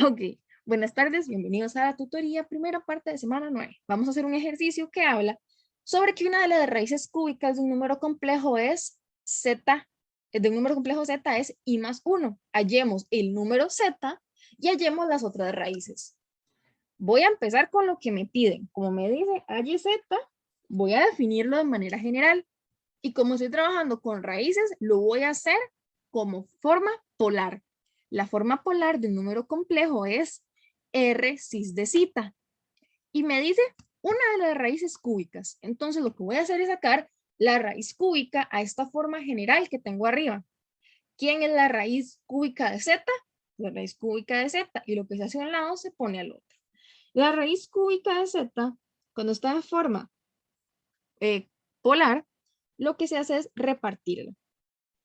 Ok, buenas tardes, bienvenidos a la tutoría, primera parte de semana 9. Vamos a hacer un ejercicio que habla sobre que una de las raíces cúbicas de un número complejo es z, de un número complejo z es i más 1. Hallemos el número z y hallemos las otras raíces. Voy a empezar con lo que me piden. Como me dice halle z, voy a definirlo de manera general. Y como estoy trabajando con raíces, lo voy a hacer como forma polar. La forma polar de un número complejo es R cis de zeta. Y me dice una de las raíces cúbicas. Entonces lo que voy a hacer es sacar la raíz cúbica a esta forma general que tengo arriba. ¿Quién es la raíz cúbica de z? La raíz cúbica de z. Y lo que se hace a un lado se pone al otro. La raíz cúbica de z, cuando está en forma polar, lo que se hace es repartirlo.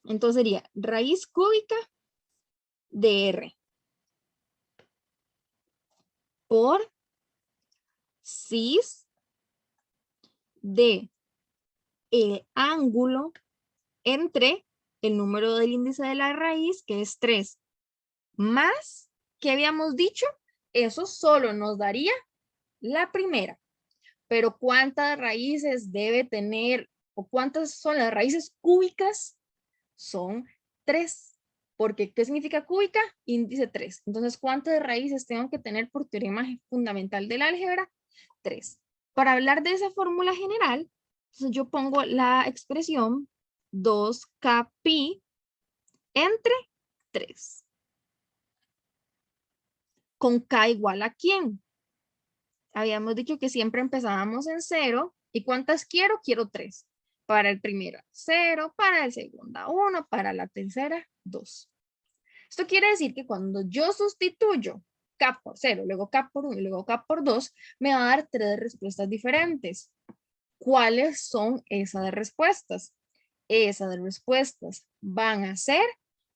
Entonces sería raíz cúbica de R por cis de el ángulo entre el número del índice de la raíz, que es 3, más, ¿qué habíamos dicho? Eso solo nos daría la primera. Pero ¿cuántas raíces debe tener o cuántas son las raíces cúbicas? Son 3. Porque, ¿qué significa cúbica? Índice 3. Entonces, ¿cuántas raíces tengo que tener por teorema fundamental del álgebra? 3. Para hablar de esa fórmula general, entonces yo pongo la expresión 2k pi entre 3. ¿Con k igual a quién? Habíamos dicho que siempre empezábamos en 0. ¿Y cuántas quiero? Quiero 3. Para el primero 0, para el segundo 1, para la tercera 2. Esto quiere decir que cuando yo sustituyo k por 0, luego k por 1 y luego k por 2, me va a dar 3 respuestas diferentes. ¿Cuáles son esas respuestas? Esas respuestas van a ser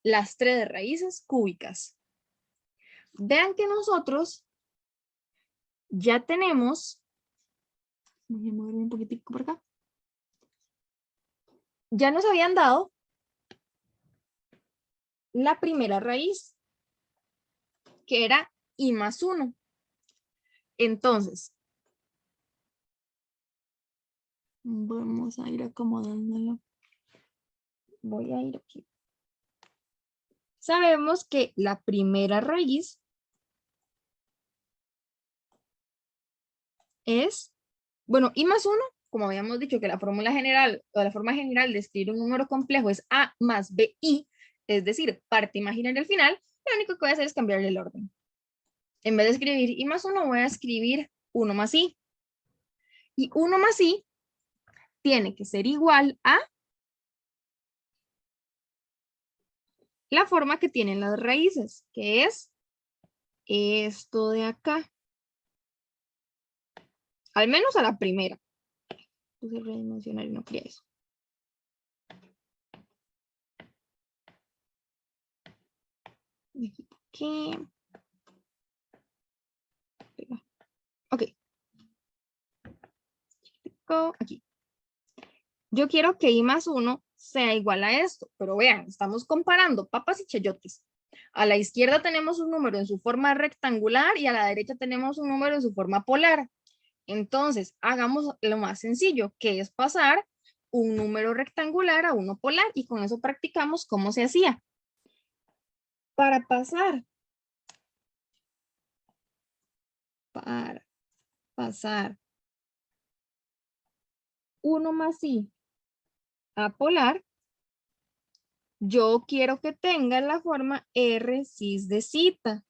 las 3 raíces cúbicas. Vean que nosotros ya tenemos, voy a mover un poquitico por acá, ya nos habían dado la primera raíz, que era i más 1. Entonces, vamos a ir acomodándolo. Voy a ir aquí. Sabemos que la primera raíz es, bueno, i más 1, como habíamos dicho que la fórmula general o la forma general de escribir un número complejo es a más bi, es decir, parte imaginaria al final, lo único que voy a hacer es cambiarle el orden. En vez de escribir i más 1, voy a escribir 1 más i. Y 1 más i tiene que ser igual a la forma que tienen las raíces, que es esto de acá. Al menos a la primera. Puse redimensionar y no quería eso. Aquí. Ok. Aquí. Yo quiero que i más 1 sea igual a esto, pero vean, estamos comparando papas y chayotes. A la izquierda tenemos un número en su forma rectangular y a la derecha tenemos un número en su forma polar. Entonces, hagamos lo más sencillo, que es pasar un número rectangular a uno polar, y con eso practicamos cómo se hacía. Para pasar 1 más i a polar, yo quiero que tenga la forma R cis de zeta.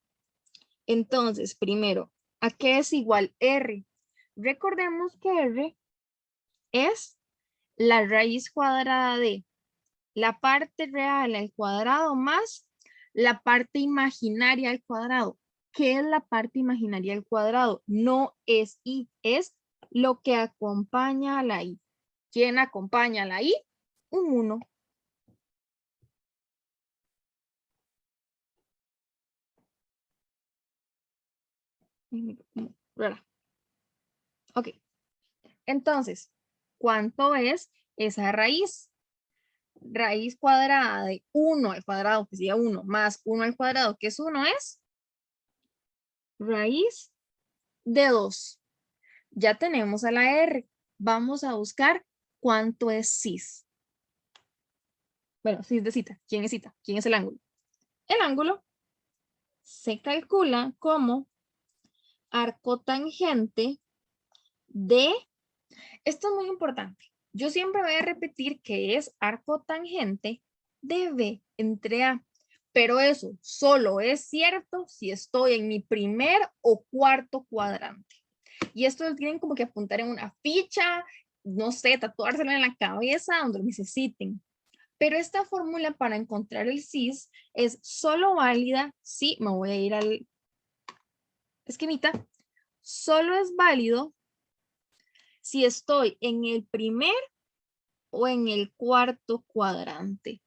Entonces, primero, ¿a qué es igual R? Recordemos que R es la raíz cuadrada de la parte real al cuadrado más la parte imaginaria al cuadrado. ¿Qué es la parte imaginaria al cuadrado? No es i, es lo que acompaña a la i. ¿Quién acompaña a la i? Un 1. Ok, entonces, ¿cuánto es esa raíz? Raíz cuadrada de 1 al cuadrado, que sería 1, más 1 al cuadrado, que es 1, es raíz de 2. Ya tenemos a la R. Vamos a buscar cuánto es cis. Bueno, cis de cita. ¿Quién es cita? ¿Quién es el ángulo? El ángulo se calcula como arco tangente de... Esto es muy importante. Yo siempre voy a repetir que es arco tangente de B entre A. Pero eso solo es cierto si estoy en mi primer o cuarto cuadrante. Y esto lo tienen como que apuntar en una ficha, no sé, tatuárselo en la cabeza, donde lo necesiten. Pero esta fórmula para encontrar el cis es solo válida si, me voy a ir al esquemita, solo es válido si estoy en el primer o en el cuarto cuadrante.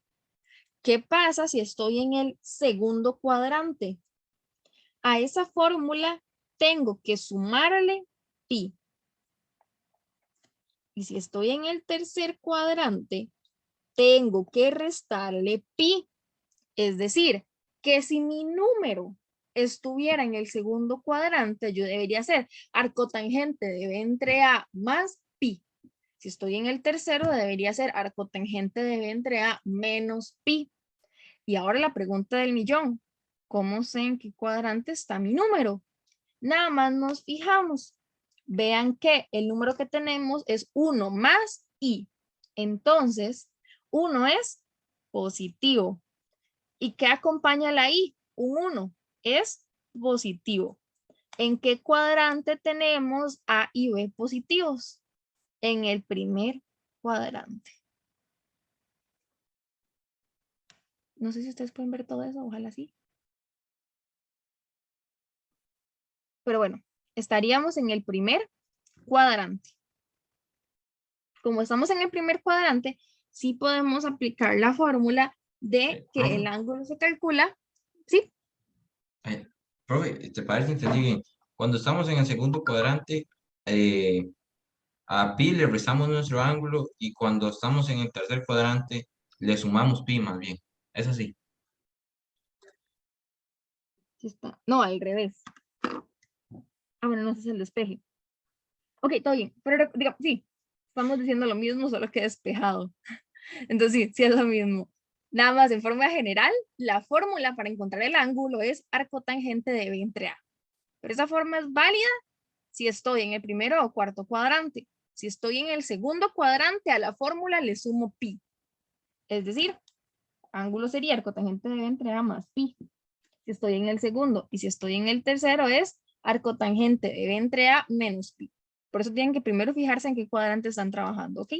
¿Qué pasa si estoy en el segundo cuadrante? A esa fórmula tengo que sumarle pi. Y si estoy en el tercer cuadrante, tengo que restarle pi. Es decir, que si mi número estuviera en el segundo cuadrante, yo debería ser arcotangente de B entre A más pi. Si estoy en el tercero, debería ser arcotangente de B entre A menos pi. Y ahora la pregunta del millón. ¿Cómo sé en qué cuadrante está mi número? Nada más nos fijamos. Vean que el número que tenemos es 1 más i. Entonces, 1 es positivo. ¿Y qué acompaña la i? Un 1 es positivo. ¿En qué cuadrante tenemos A y B positivos? En el primer cuadrante. No sé si ustedes pueden ver todo eso, ojalá sí. Pero bueno, estaríamos en el primer cuadrante. Como estamos en el primer cuadrante, sí podemos aplicar la fórmula de que el ángulo se calcula, ¿sí? Profe, ¿te parece entendido? Cuando estamos en el segundo cuadrante, a pi le restamos nuestro ángulo y cuando estamos en el tercer cuadrante, le sumamos pi más bien. Es así. Sí está. No, al revés. Ah, bueno, no, ese es el despeje. Ok, todo bien. Pero digamos, sí, estamos diciendo lo mismo, solo que despejado. Entonces sí, sí es lo mismo. Nada más en forma general, la fórmula para encontrar el ángulo es arco tangente de B entre A. Pero esa forma es válida si estoy en el primero o cuarto cuadrante. Si estoy en el segundo cuadrante, a la fórmula le sumo pi. Es decir, ángulo sería arcotangente de B entre A más pi. Si estoy en el segundo y si estoy en el tercero es arcotangente de B entre A menos pi. Por eso tienen que primero fijarse en qué cuadrante están trabajando, ¿ok?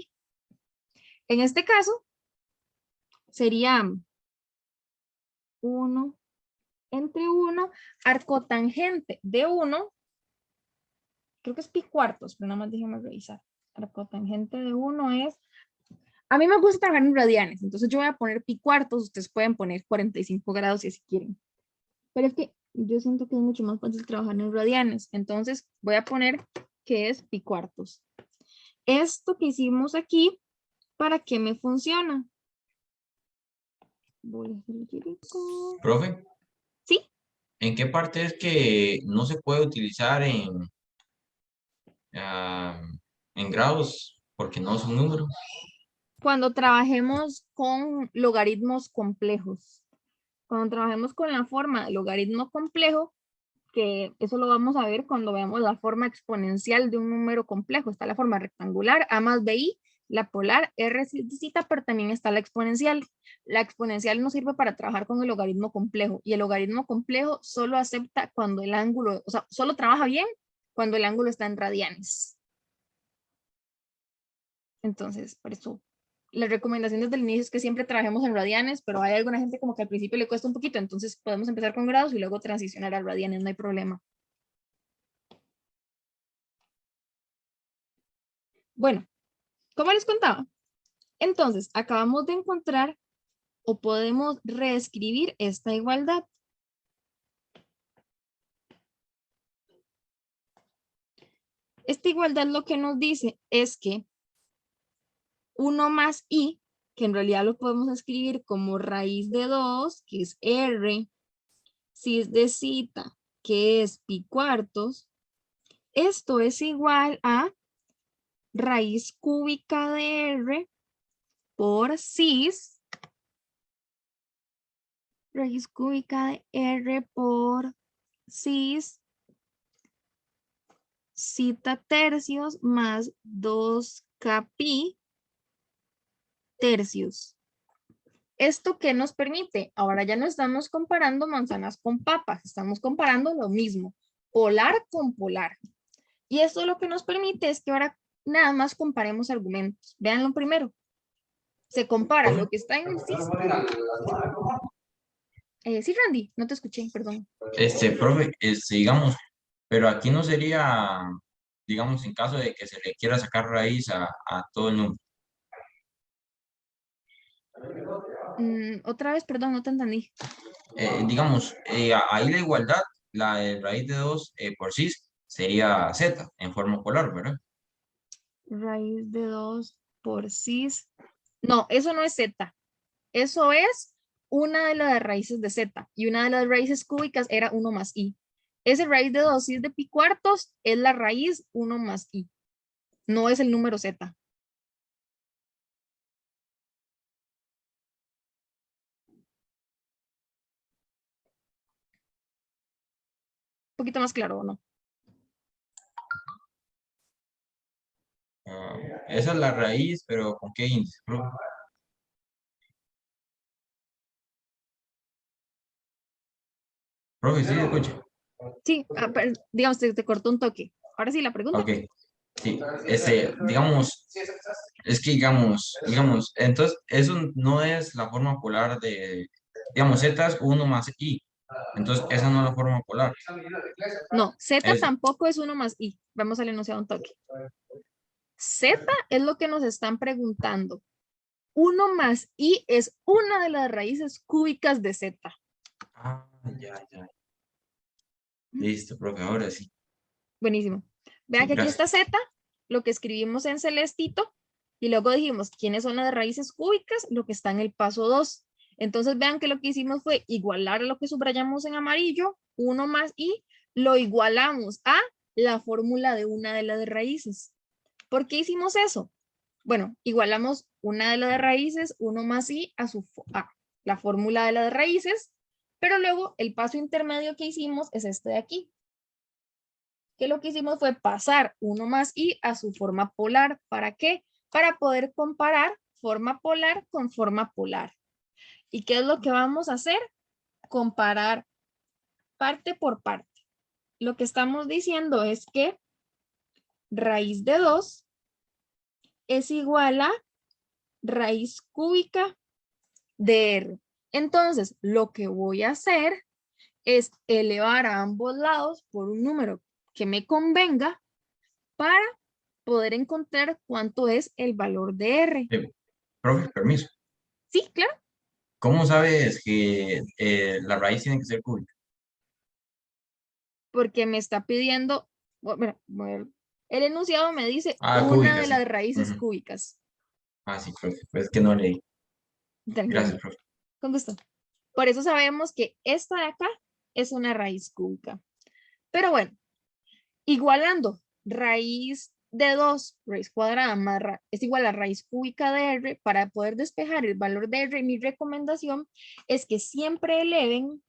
En este caso, sería 1 entre 1, arcotangente de 1, creo que es pi cuartos, pero nada más déjenme revisar. Arcotangente de 1 es, a mí me gusta trabajar en radianes, entonces yo voy a poner pi cuartos, ustedes pueden poner 45 grados si así quieren. Pero es que yo siento que es mucho más fácil trabajar en radianes, entonces voy a poner que es pi cuartos. Esto que hicimos aquí, ¿para qué me funciona? Voy a hacer el girico. Profe, ¿Sí? ¿en qué parte es que no se puede utilizar en grados porque no son números? Cuando trabajemos con logaritmos complejos. Cuando trabajemos con la forma de logaritmo complejo, que eso lo vamos a ver cuando veamos la forma exponencial de un número complejo. Está la forma rectangular, A más BI, la polar, R de cita, pero también está la exponencial. La exponencial nos sirve para trabajar con el logaritmo complejo y el logaritmo complejo solo acepta cuando el ángulo, o sea, solo trabaja bien cuando el ángulo está en radianes. Entonces, por eso las recomendaciones del inicio es que siempre trabajemos en radianes, pero hay alguna gente como que al principio le cuesta un poquito, entonces podemos empezar con grados y luego transicionar a radianes, no hay problema. Bueno, como les contaba, entonces acabamos de encontrar o podemos reescribir esta igualdad. Esta igualdad lo que nos dice es que 1 más i, que en realidad lo podemos escribir como raíz de 2, que es r, cis de cita que es pi cuartos, esto es igual a raíz cúbica de R por cis, raíz cúbica de R por cis, zeta tercios más 2k pi tercios. ¿Esto qué nos permite? Ahora ya no estamos comparando manzanas con papas, estamos comparando lo mismo, polar con polar. Y esto lo que nos permite es que ahora nada más comparemos argumentos. Vean lo primero. Se compara Profe, lo que está en el cis. Sí, Randy, no te escuché, perdón. profe, digamos, pero aquí no sería, digamos, en caso de que se le quiera sacar raíz a todo el número. Otra vez, perdón, no te entendí. Digamos, ahí la igualdad, la de raíz de 2 por sí sería z en forma polar, ¿verdad? Raíz de 2 por cis. No, eso no es z. Eso es una de las raíces de z. Y una de las raíces cúbicas era 1 más i. Ese raíz de 2 cis de pi cuartos es la raíz 1 más i. No es el número z. Un poquito más claro, ¿o no? Ah, esa es la raíz, pero ¿con qué índice, profe? Profe, sí, escucha. Sí, digamos, te cortó un toque. Ahora sí, la pregunta. Ok, sí, digamos, es que digamos, entonces eso no es la forma polar digamos, z es 1 más i, entonces esa no es la forma polar. No, z Es, tampoco es 1 más i. Vamos al enunciado un toque. Z es lo que nos están preguntando. 1 más i es una de las raíces cúbicas de z. ah, ya, listo, profe, ahora sí, Buenísimo. Vean sí, que aquí gracias. está z, lo que escribimos en celestito, y luego dijimos quiénes son las raíces cúbicas, lo que está en el paso 2. Entonces vean que lo que hicimos fue igualar a lo que subrayamos en amarillo, 1 más i, lo igualamos a la fórmula de una de las raíces. ¿Por qué hicimos eso? Bueno, igualamos una de las raíces, 1 más i, a la fórmula de las raíces, pero luego el paso intermedio que hicimos es este de aquí, que lo que hicimos fue pasar 1 más i a su forma polar. ¿Para qué? Para poder comparar forma polar con forma polar. ¿Y qué es lo que vamos a hacer? Comparar parte por parte. Lo que estamos diciendo es que raíz de 2 es igual a raíz cúbica de R. Entonces, lo que voy a hacer es elevar a ambos lados por un número que me convenga para poder encontrar cuánto es el valor de R. Profe, permiso. Sí, claro, ¿Cómo sabes que la raíz tiene que ser cúbica? porque me está pidiendo, el enunciado me dice Ah, una cúbica, de sí. las raíces Ujú. cúbicas. Ah, sí, profe, pues que no leí. Tranquilo, Gracias, profe. con gusto. Por eso sabemos que esta de acá es una raíz cúbica. Pero bueno, igualando raíz de 2, raíz cuadrada más es igual a raíz cúbica de R. Para poder despejar el valor de R, mi recomendación es que siempre eleven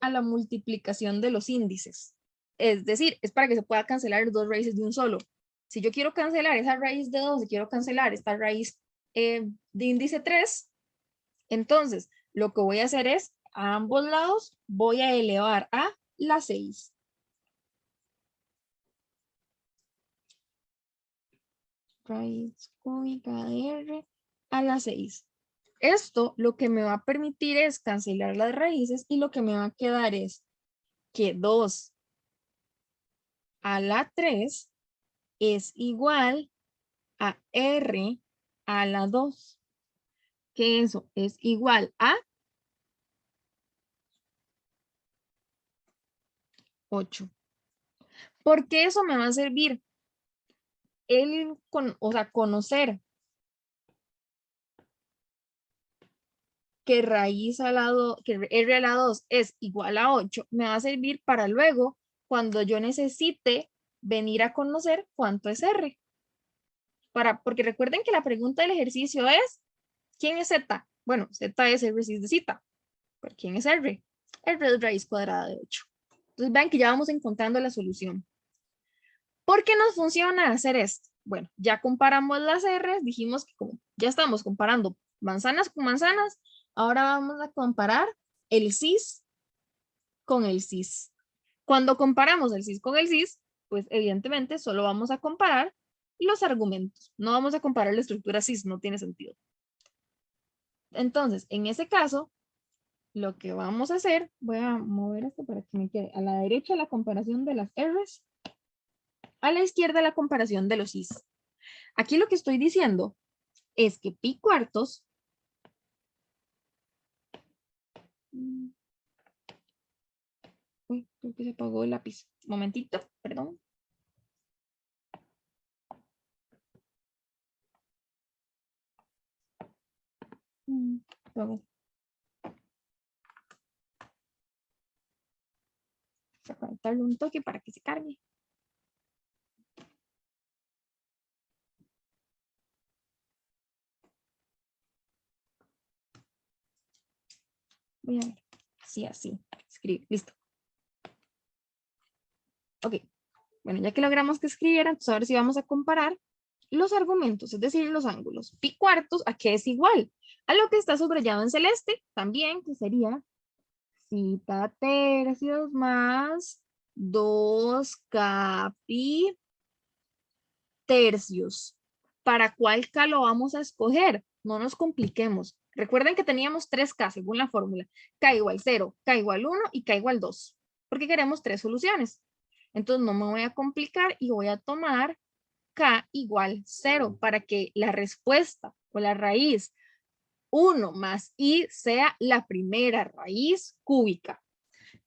a la multiplicación de los índices. Es decir, es para que se pueda cancelar dos raíces de un solo. Si yo quiero cancelar esa raíz de 2 y quiero cancelar esta raíz de índice 3, entonces lo que voy a hacer es a ambos lados voy a elevar a la 6. Raíz cúbica de R a la 6. Esto lo que me va a permitir es cancelar las raíces y lo que me va a quedar es que 2 a la 3 es igual a R a la 2, que eso es igual a 8. ¿Por qué eso me va a servir? O sea, conocer que raíz a la que R a la 2 es igual a 8, me va a servir para luego, cuando yo necesite venir a conocer cuánto es R. Porque recuerden que la pregunta del ejercicio es, ¿quién es Z? Bueno, Z es R de Z. ¿Pero quién es R? R es raíz cuadrada de 8. Entonces vean que ya vamos encontrando la solución. ¿Por qué nos funciona hacer esto? Bueno, ya comparamos las R, dijimos que como ya estamos comparando manzanas con manzanas, ahora vamos a comparar el cis con el cis. Cuando comparamos el cis con el cis, pues evidentemente solo vamos a comparar los argumentos. No vamos a comparar la estructura cis, no tiene sentido. Entonces, en ese caso, lo que vamos a hacer, voy a mover esto para que me quede a la derecha la comparación de las R's, a la izquierda la comparación de los cis. Aquí lo que estoy diciendo es que pi cuartos uy, creo que se apagó el lápiz. Un momentito, perdón. Luego. Voy a conectarle un toque para que se cargue. Voy a ver. Sí, así. Escribe. Listo. Ok. Bueno, ya que logramos que escribiera, entonces ahora sí vamos a comparar los argumentos, es decir, los ángulos. Pi cuartos, ¿a qué es igual? A lo que está subrayado en celeste, también, que sería zeta tercios más 2k pi tercios. ¿Para cuál k lo vamos a escoger? No nos compliquemos. Recuerden que teníamos 3k según la fórmula. K igual 0, K igual 1 y K igual 2. Porque queremos 3 soluciones. Entonces no me voy a complicar y voy a tomar K igual 0 para que la respuesta o la raíz 1 más I sea la primera raíz cúbica.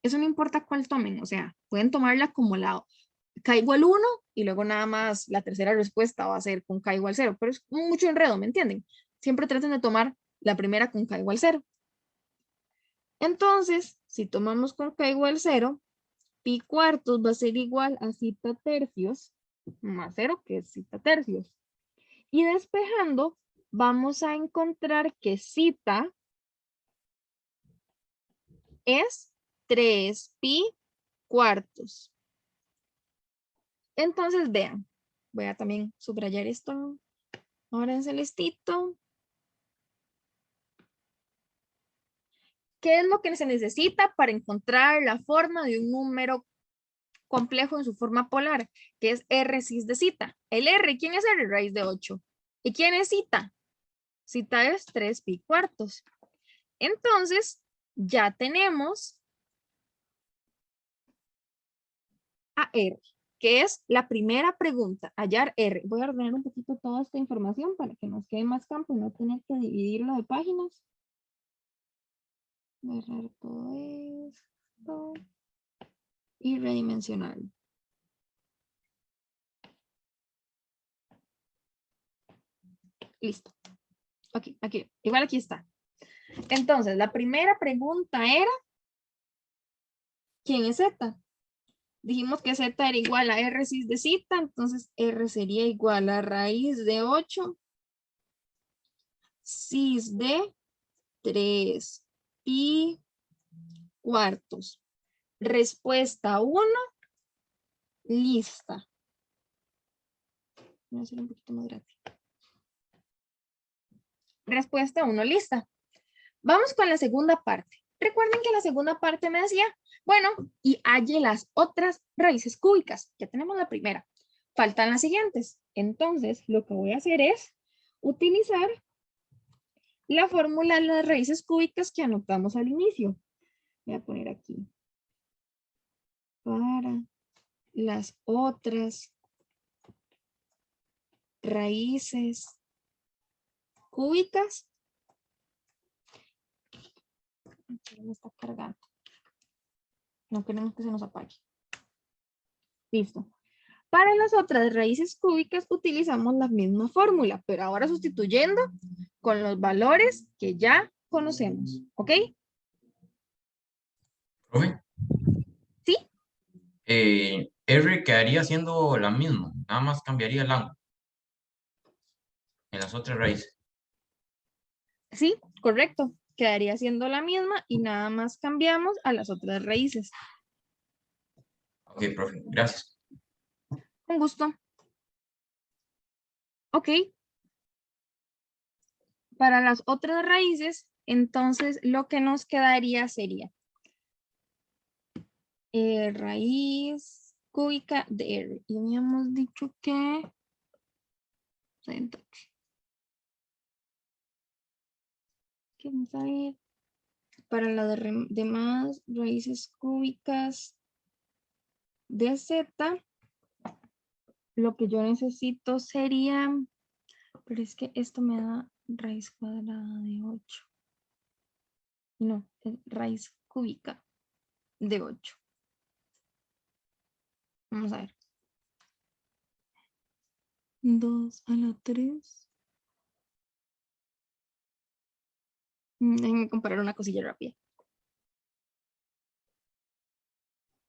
Eso no importa cuál tomen, o sea, pueden tomarla como la K igual 1 y luego nada más la tercera respuesta va a ser con K igual 0, pero es mucho enredo, ¿me entienden? Siempre traten de tomar la primera con K igual 0. Entonces, si tomamos con K igual 0, pi cuartos va a ser igual a zeta tercios más 0, que es zeta tercios. Y despejando, vamos a encontrar que zeta es 3 pi cuartos. Entonces, vean, voy a también subrayar esto ahora en celestito. ¿Qué es lo que se necesita para encontrar la forma de un número complejo en su forma polar? Que es R cis de zeta. El R, ¿quién es R? Raíz de 8. ¿Y quién es zeta? Zeta es 3 pi cuartos. Entonces, ya tenemos a R, que es la primera pregunta, hallar R. Voy a ordenar un poquito toda esta información para que nos quede más campo y no tener que dividirlo de páginas. Borrar todo esto y redimensionar. Listo. Aquí, igual aquí está. Entonces, la primera pregunta era, ¿quién es Z? Dijimos que Z era igual a R cis de zeta, entonces R sería igual a raíz de 8 cis de 3 pi cuartos. Respuesta 1, lista. Voy a hacer un poquito más grande. Respuesta 1, lista. Vamos con la segunda parte. Recuerden que la segunda parte me decía, bueno, y halle las otras raíces cúbicas. Ya tenemos la primera. Faltan las siguientes. Entonces, lo que voy a hacer es utilizar la fórmula de las raíces cúbicas que anotamos al inicio. Voy a poner aquí. Para las otras raíces cúbicas. Me está cargando. No queremos que se nos apague. Listo. Para las otras raíces cúbicas utilizamos la misma fórmula, pero ahora sustituyendo con los valores que ya conocemos, ¿ok? Profe, ¿Sí? R quedaría siendo la misma, nada más cambiaría el ángulo en las otras raíces. Sí, correcto. Quedaría siendo la misma y nada más cambiamos a las otras raíces. Ok, profe, gracias. Con gusto. Ok. Para las otras raíces, entonces lo que nos quedaría sería raíz cúbica de R. Y habíamos dicho que... Vamos a ver. Para las demás raíces cúbicas de Z, lo que yo necesito sería, pero es que esto me da raíz cuadrada de 8. No, es raíz cúbica de 8. Vamos a ver. 2 a la 3. Déjenme comparar una cosilla rápida.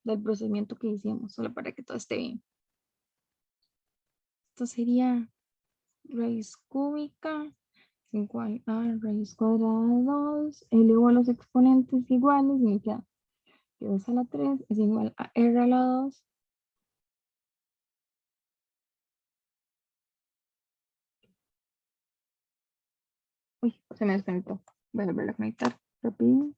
Del procedimiento que hicimos, solo para que todo esté bien. Esto sería raíz cúbica igual a raíz cuadrada de 2, elevo a los exponentes iguales y me queda que 2 a la 3 es igual a R a la 2. Uy, se me desconectó. Voy a volver a conectar rápido.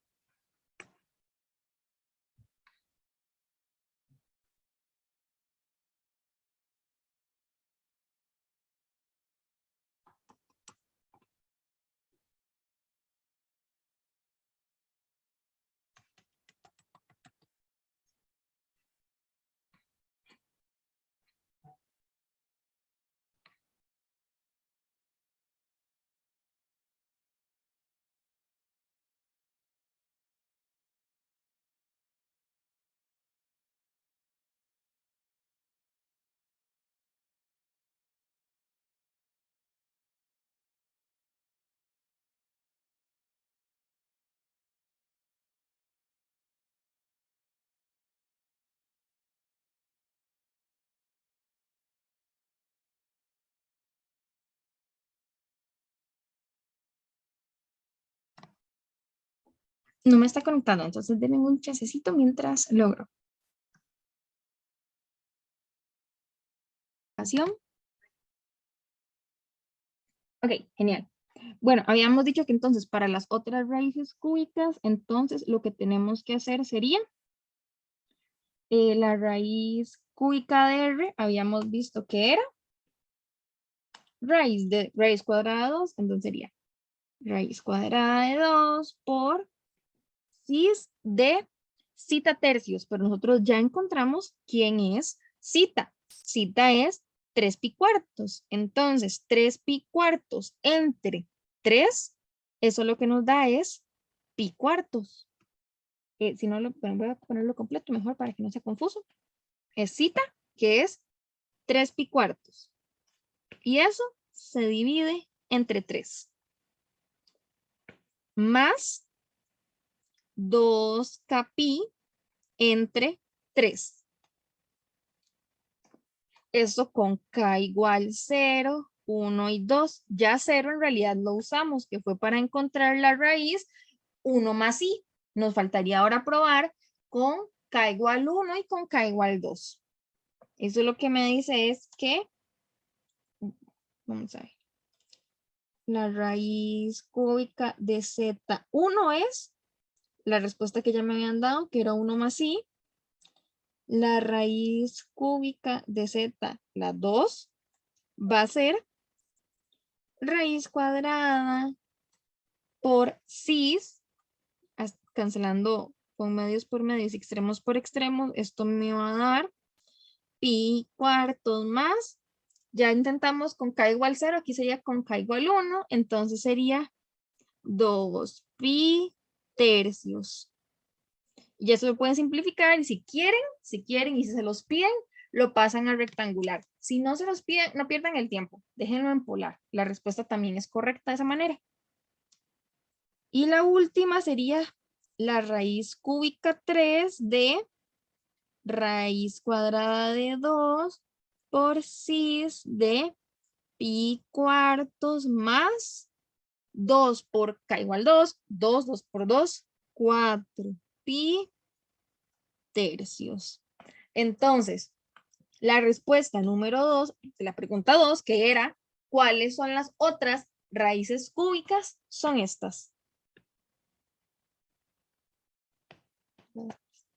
No me está conectando, entonces denme un chancecito mientras logro. Ok, genial. Bueno, habíamos dicho que entonces para las otras raíces cúbicas, entonces lo que tenemos que hacer sería la raíz cúbica de R, habíamos visto que era raíz cuadrada de 2, entonces sería raíz cuadrada de 2 por cis de zeta tercios, pero nosotros ya encontramos quién es zeta. Zeta es 3 pi cuartos. Entonces, 3 pi cuartos entre 3, eso lo que nos da es pi cuartos. Si no, voy a ponerlo completo mejor para que no sea confuso. Es zeta, que es 3 pi cuartos. Y eso se divide entre 3. Más 2 pi entre 3. Esto con k igual 0, 1 y 2. Ya 0 en realidad lo usamos, que fue para encontrar la raíz 1 más i. Nos faltaría ahora probar con k igual 1 y con k igual 2. Eso lo que me dice es que, vamos a ver, la raíz cúbica de z1 es la respuesta que ya me habían dado, que era 1 más i. La raíz cúbica de z, la 2, va a ser raíz cuadrada por cis, cancelando con medios por medios y extremos por extremos, esto me va a dar pi cuartos más, ya intentamos con k igual 0, aquí sería con k igual 1, entonces sería 2 pi tercios. Y eso lo pueden simplificar y si quieren y si se los piden, lo pasan a rectangular. Si no se los piden, no pierdan el tiempo, déjenlo en polar. La respuesta también es correcta de esa manera. Y la última sería la raíz cúbica 3 de raíz cuadrada de 2 por 6 de pi cuartos más 2 por k igual 2, 2 por 2, 4 pi tercios. Entonces, la respuesta número 2 de la pregunta 2, que era, ¿cuáles son las otras raíces cúbicas? Son estas.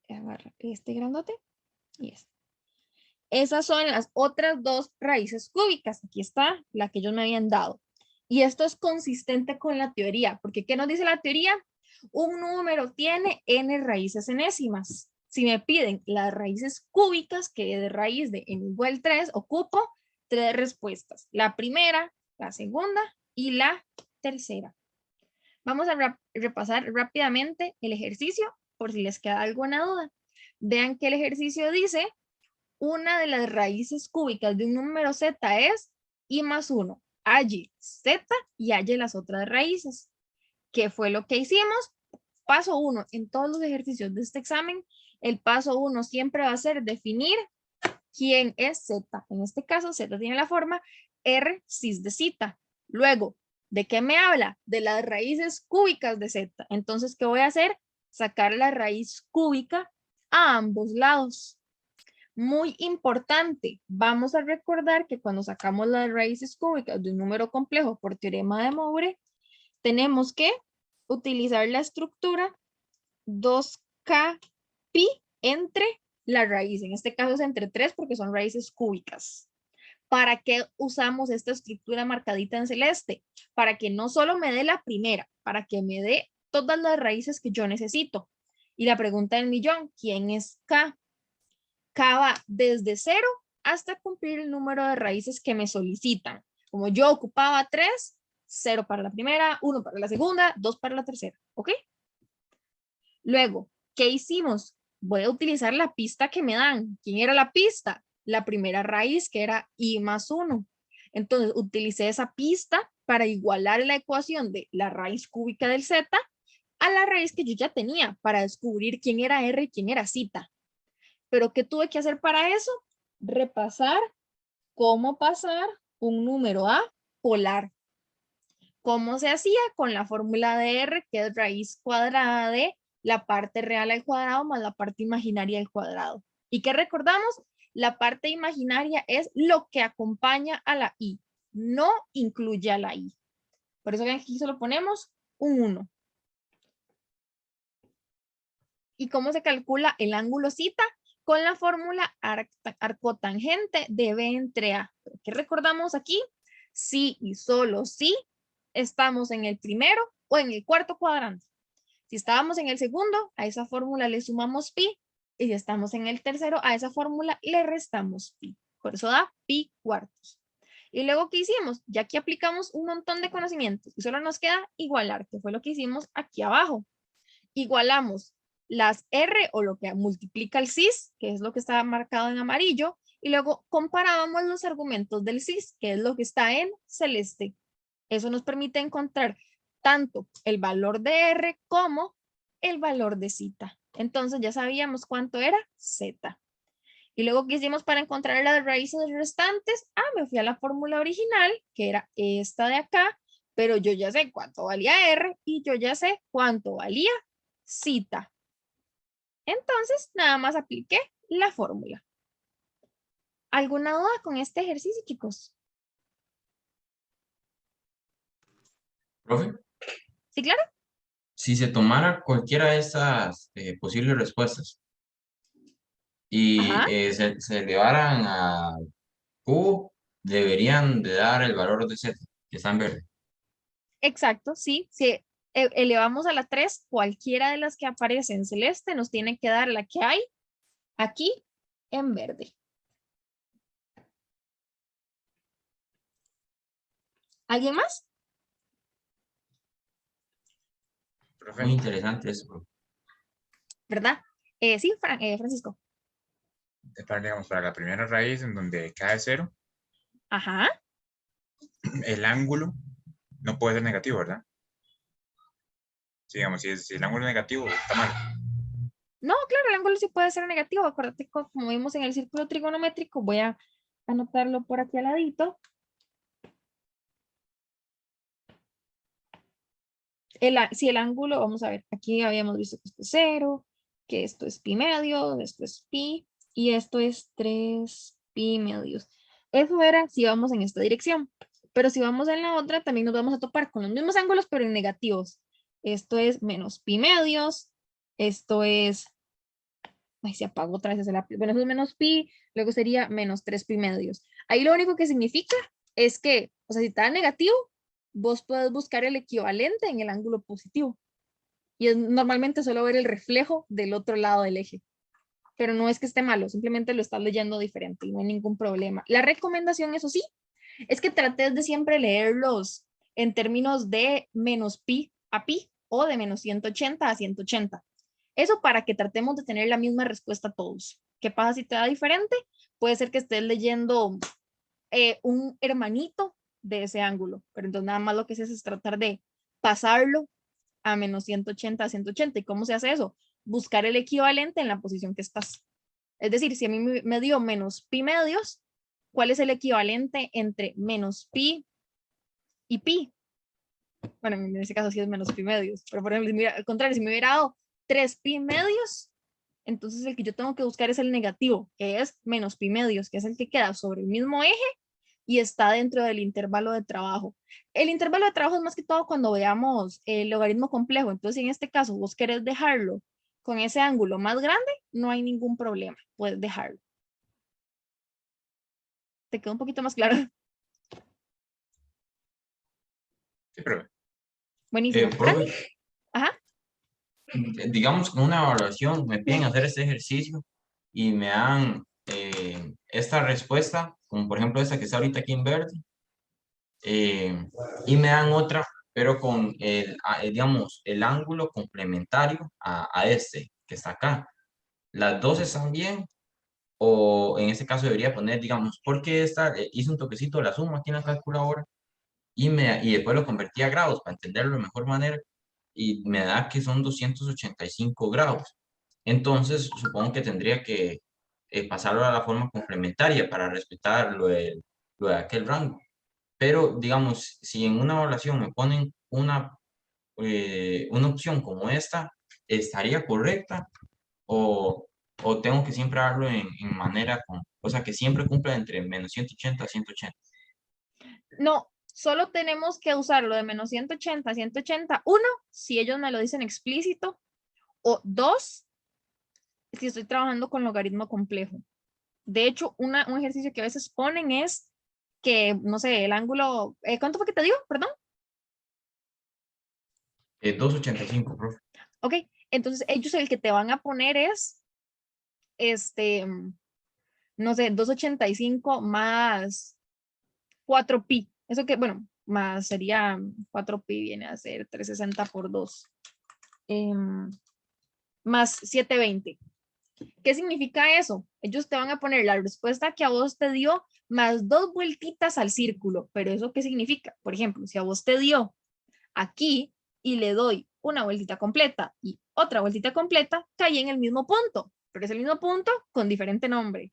Agarra este grandote y este. Esas son las otras dos raíces cúbicas. Aquí está la que ellos me habían dado. Y esto es consistente con la teoría, porque ¿qué nos dice la teoría? Un número tiene n raíces enésimas. Si me piden las raíces cúbicas, que de raíz de n igual 3, ocupo 3 respuestas. La primera, la segunda y la tercera. Vamos a repasar rápidamente el ejercicio por si les queda alguna duda. Vean que el ejercicio dice, una de las raíces cúbicas de un número z es i más 1. Halle z y halle las otras raíces. ¿Qué fue lo que hicimos? Paso 1, en todos los ejercicios de este examen, el paso 1 siempre va a ser definir quién es z. En este caso, z tiene la forma r cis de zeta. Luego, ¿de qué me habla? De las raíces cúbicas de z. Entonces, ¿qué voy a hacer? Sacar la raíz cúbica a ambos lados. Muy importante, vamos a recordar que cuando sacamos las raíces cúbicas de un número complejo por teorema de Moore, tenemos que utilizar la estructura 2k pi entre la raíz. En este caso es entre 3 porque son raíces cúbicas. ¿Para qué usamos esta estructura marcadita en celeste? Para que no solo me dé la primera, para que me dé todas las raíces que yo necesito. Y la pregunta del millón, ¿quién es k? K va desde 0 hasta cumplir el número de raíces que me solicitan. Como yo ocupaba 3, 0 para la primera, 1 para la segunda, 2 para la tercera. ¿Ok? Luego, ¿qué hicimos? Voy a utilizar la pista que me dan. ¿Quién era la pista? La primera raíz, que era i más 1. Entonces, utilicé esa pista para igualar la ecuación de la raíz cúbica del z a la raíz que yo ya tenía para descubrir quién era r y quién era zeta. ¿Pero qué tuve que hacer para eso? Repasar cómo pasar un número a polar. ¿Cómo se hacía? Con la fórmula de R, que es raíz cuadrada de la parte real al cuadrado más la parte imaginaria al cuadrado. ¿Y qué recordamos? La parte imaginaria es lo que acompaña a la i, no incluye a la i. Por eso aquí solo ponemos un 1. ¿Y cómo se calcula el ángulo cita? Con la fórmula arcotangente de B entre A. ¿Qué recordamos aquí? Si y solo si estamos en el primero o en el cuarto cuadrante. Si estábamos en el segundo, a esa fórmula le sumamos pi. Y si estamos en el tercero, a esa fórmula le restamos pi. Por eso da pi cuartos. Y luego, ¿qué hicimos? Ya aquí aplicamos un montón de conocimientos y solo nos queda igualar, que fue lo que hicimos aquí abajo. Igualamos las R o lo que multiplica el cis, que es lo que está marcado en amarillo, y luego comparábamos los argumentos del cis, que es lo que está en celeste. Eso nos permite encontrar tanto el valor de R como el valor de zeta. Entonces ya sabíamos cuánto era z. Y luego, ¿qué hicimos para encontrar las raíces restantes? Me fui a la fórmula original, que era esta de acá, pero yo ya sé cuánto valía R y yo ya sé cuánto valía zeta. Entonces, nada más apliqué la fórmula. ¿Alguna duda con este ejercicio, chicos? Profe, ¿Sí, claro? si se tomara cualquiera de estas posibles respuestas y Ajá, se elevaran a Q, deberían de dar el valor de Z, que está en verde. exacto, sí. Si elevamos a la 3, cualquiera de las que aparece en celeste nos tiene que dar la que hay aquí en verde. ¿Alguien más? Profe, Muy interesante eso, profe. ¿Verdad? Sí, Francisco. digamos, para la primera raíz en donde cae 0, Ajá, el ángulo no puede ser negativo, ¿verdad? Sí, digamos, si el ángulo es negativo, está mal. No, claro, el ángulo sí puede ser negativo. Acuérdate, como vimos en el círculo trigonométrico, voy a anotarlo por aquí al ladito. Si el ángulo, vamos a ver, aquí habíamos visto que esto es 0, que esto es pi medio, esto es pi, y esto es 3 pi medios. Eso era si vamos en esta dirección, pero si vamos en la otra, también nos vamos a topar con los mismos ángulos, pero en negativos. Esto es menos pi medios, esto es, ay, se apagó otra vez el lápiz. Bueno, eso es menos pi, luego sería menos 3 pi medios. Ahí lo único que significa es que, o sea, si está negativo, vos puedes buscar el equivalente en el ángulo positivo. Y es normalmente solo ver el reflejo del otro lado del eje. Pero no es que esté malo, simplemente lo estás leyendo diferente y no hay ningún problema. La recomendación, eso sí, es que trates de siempre leerlos en términos de menos pi a pi o de menos 180 a 180. Eso para que tratemos de tener la misma respuesta todos. ¿Qué pasa si te da diferente? Puede ser que estés leyendo un hermanito de ese ángulo, pero entonces nada más lo que haces es tratar de pasarlo a menos 180 a 180. ¿Y cómo se hace eso? Buscar el equivalente en la posición que estás. Es decir, si a mí me dio menos pi medios, ¿cuál es el equivalente entre menos pi y pi? Bueno, en ese caso sí es menos pi medios, pero por ejemplo, al contrario, si me hubiera dado 3 pi medios, entonces el que yo tengo que buscar es el negativo, que es menos pi medios, que es el que queda sobre el mismo eje y está dentro del intervalo de trabajo. El intervalo de trabajo es más que todo cuando veamos el logaritmo complejo. Entonces, si en este caso vos querés dejarlo con ese ángulo más grande, no hay ningún problema, puedes dejarlo. ¿Te quedó un poquito más claro? Sí, pero Buenísimo. Profe, Ajá. digamos que en una evaluación me piden hacer este ejercicio y me dan esta respuesta, como por ejemplo esta que está ahorita aquí en verde, y me dan otra, pero con digamos, el ángulo complementario a este que está acá. Las dos están bien, o en este caso debería poner, digamos, porque esta hice un toquecito de la suma aquí en la calculadora y después lo convertí a grados para entenderlo de mejor manera y me da que son 285 grados. Entonces, supongo que tendría que pasarlo a la forma complementaria para respetar lo de aquel rango. Pero, digamos, si en una evaluación me ponen una opción como esta, ¿estaría correcta? O tengo que siempre darlo en manera, o sea, que siempre cumpla entre menos 180 a 180. No, solo tenemos que usarlo de menos 180 a 180. Uno, si ellos me lo dicen explícito. O dos, si estoy trabajando con logaritmo complejo. De hecho, un ejercicio que a veces ponen es que, no sé, el ángulo, ¿cuánto fue que te digo? Perdón. 285, profe. Ok, entonces ellos el que te van a poner es, no sé, 285 más 4pi. Eso que, bueno, más sería 4pi viene a ser 360 por 2. Más 720. ¿Qué significa eso? Ellos te van a poner la respuesta que a vos te dio más 2 vueltitas al círculo. Pero ¿eso qué significa? Por ejemplo, si a vos te dio aquí y le doy una vueltita completa y otra vueltita completa, cae en el mismo punto, pero es el mismo punto con diferente nombre.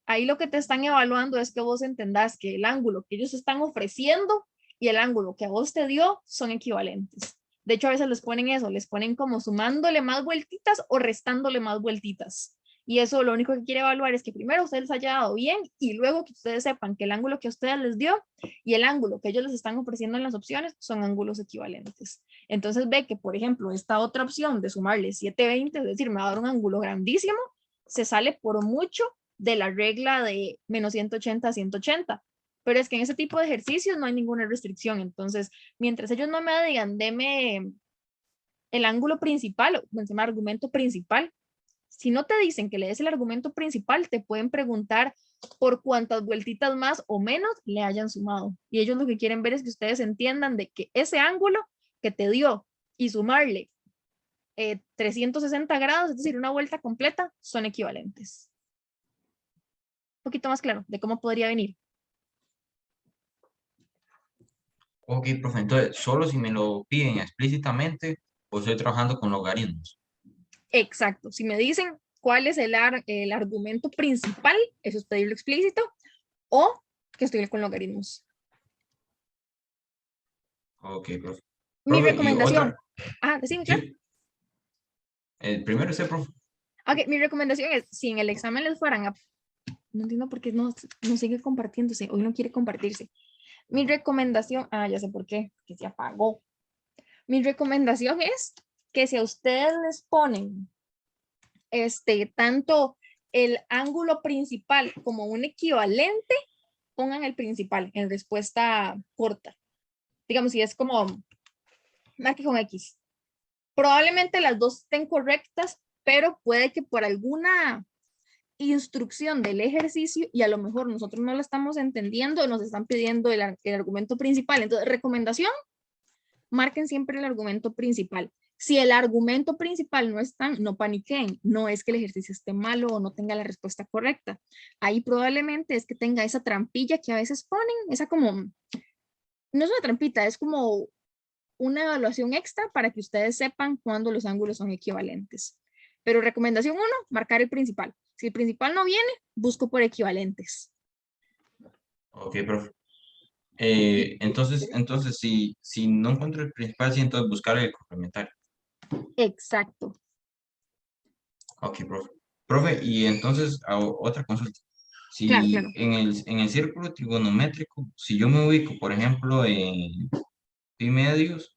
Ahí lo que te están evaluando es que vos entendás que el ángulo que ellos están ofreciendo y el ángulo que a vos te dio son equivalentes. De hecho, a veces les ponen eso, les ponen como sumándole más vueltitas o restándole más vueltitas. Y eso lo único que quiere evaluar es que primero ustedes les haya dado bien y luego que ustedes sepan que el ángulo que a ustedes les dio y el ángulo que ellos les están ofreciendo en las opciones son ángulos equivalentes. Entonces ve que, por ejemplo, esta otra opción de sumarle 720, es decir, me va a dar un ángulo grandísimo, se sale por mucho de la regla de menos 180 a 180. Pero es que en ese tipo de ejercicios no hay ninguna restricción. Entonces, mientras ellos no me digan, deme el ángulo principal, o se llama argumento principal, si no te dicen que le des el argumento principal, te pueden preguntar por cuántas vueltitas más o menos le hayan sumado. Y ellos lo que quieren ver es que ustedes entiendan de que ese ángulo que te dio y sumarle 360 grados, es decir, una vuelta completa, son equivalentes. Un poquito más claro de cómo podría venir. Ok, profe, entonces, solo si me lo piden explícitamente, o estoy trabajando con logaritmos. Exacto. Si me dicen cuál es el argumento principal, eso es pedirlo explícito, o que estoy con logaritmos. Ok, profe. Mi Profe, y recomendación. otra, Decime, claro. sí, el primero es el profe. Ok, mi recomendación es, si en el examen les fueran a... No entiendo por qué no sigue compartiéndose, hoy no quiere compartirse. Mi recomendación, ya sé por qué, que se apagó. Mi recomendación es que si a ustedes les ponen tanto el ángulo principal como un equivalente, pongan el principal en respuesta corta. Digamos, si es como, marque con X. Probablemente las dos estén correctas, pero puede que por alguna instrucción del ejercicio y a lo mejor nosotros no lo estamos entendiendo, nos están pidiendo el argumento principal. Entonces, recomendación, marquen siempre el argumento principal. Si el argumento principal no está, no paniquen, no es que el ejercicio esté malo o no tenga la respuesta correcta. Ahí probablemente es que tenga esa trampilla que a veces ponen, esa como, no es una trampita, es como una evaluación extra para que ustedes sepan cuándo los ángulos son equivalentes. Pero recomendación 1, marcar el principal. Si el principal no viene, busco por equivalentes. Ok, profe. Entonces, si no encuentro el principal, sí, entonces buscar el complementario. Exacto. Ok, profe. Profe, y entonces otra consulta. Claro, Si claro. en el círculo trigonométrico, si yo me ubico, por ejemplo, en pi medios,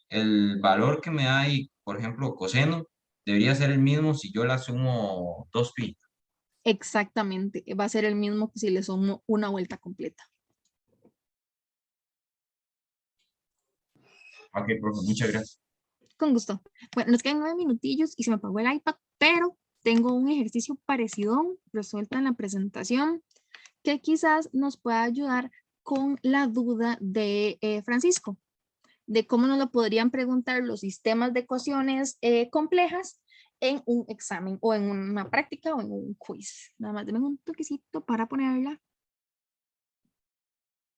el valor que me da ahí, por ejemplo, coseno, debería ser el mismo si yo la sumo 2pi. Exactamente. Va a ser el mismo que si le sumo una vuelta completa. Ok, profe, muchas gracias. Con gusto. Bueno, nos quedan 9 minutillos y se me apagó el iPad, pero tengo un ejercicio parecido resuelto en la presentación que quizás nos pueda ayudar con la duda de Francisco, de cómo nos lo podrían preguntar los sistemas de ecuaciones complejas en un examen o en una práctica o en un quiz. Nada más denme un toquecito para ponerla